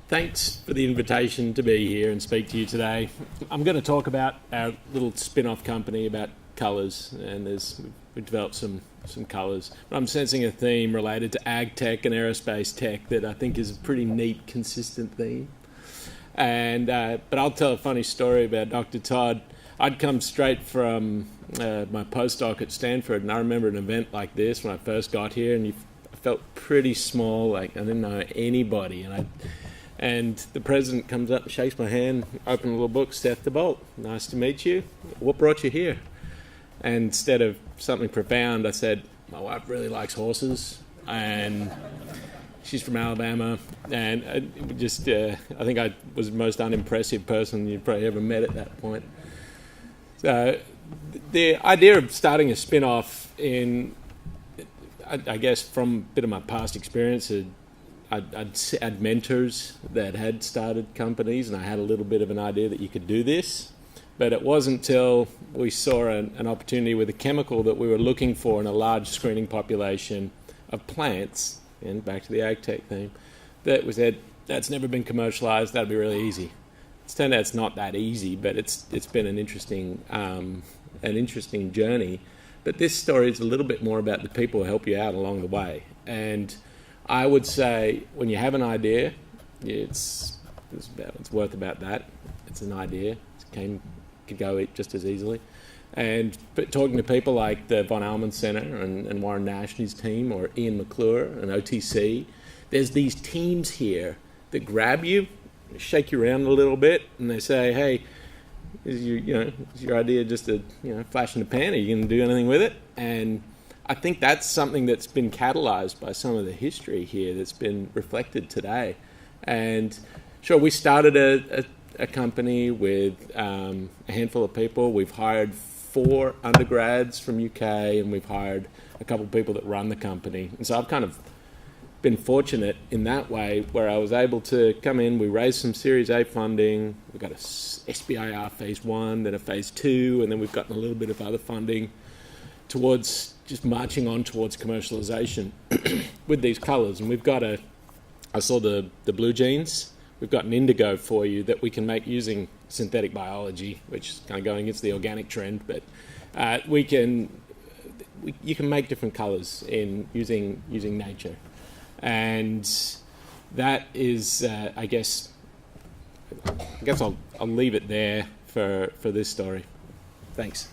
Thanks for the invitation to be here and speak to you today. I'm going to talk about our little spin-off company about colours, and we've developed some colours. But I'm sensing a theme related to ag tech and aerospace tech that I think is a pretty neat, consistent theme. And but I'll tell a funny story about Dr. Todd. I'd come straight from my postdoc at Stanford, and I remember an event like this when I first got here, and I felt pretty small, like I didn't know anybody, and the president comes up and shakes my hand, open a little book, Seth Debolt, nice to meet you. What brought you here? And instead of something profound, I said, my wife really likes horses, and she's from Alabama, and I think I was the most unimpressive person you'd probably ever met at that point. So the idea of starting a spin-off I guess from a bit of my past experience, I'd had mentors that had started companies, and I had a little bit of an idea that you could do this. But it wasn't until we saw an opportunity with a chemical that we were looking for in a large screening population of plants, and back to the ag tech theme, that we said, that's never been commercialized, that'd be really easy. It's turned out it's not that easy, but it's been an interesting journey. But this story is a little bit more about the people who help you out along the way. And I would say when you have an idea, it's worth about that. It's an idea. It could go just as easily. But talking to people like the Von Allman Center and Warren Nash and his team, or Ian McClure and OTC, there's these teams here that grab you, shake you around a little bit, and they say, hey, is your idea just a flash in the pan? Are you going to do anything with it? And I think that's something that's been catalyzed by some of the history here that's been reflected today. And sure, we started a company with a handful of people. We've hired 4 undergrads from UK, and we've hired a couple of people that run the company. And so I've kind of been fortunate in that way, where I was able to come in. We raised some Series A funding. We got a SBIR Phase 1, then a Phase 2, and then we've gotten a little bit of other funding towards just marching on towards commercialization with these colours. And we've got I saw the blue jeans. We've got an indigo for you that we can make using synthetic biology, which is kind of going against the organic trend, but you can make different colours using nature. And that is, I guess I'll leave it there for this story. Thanks.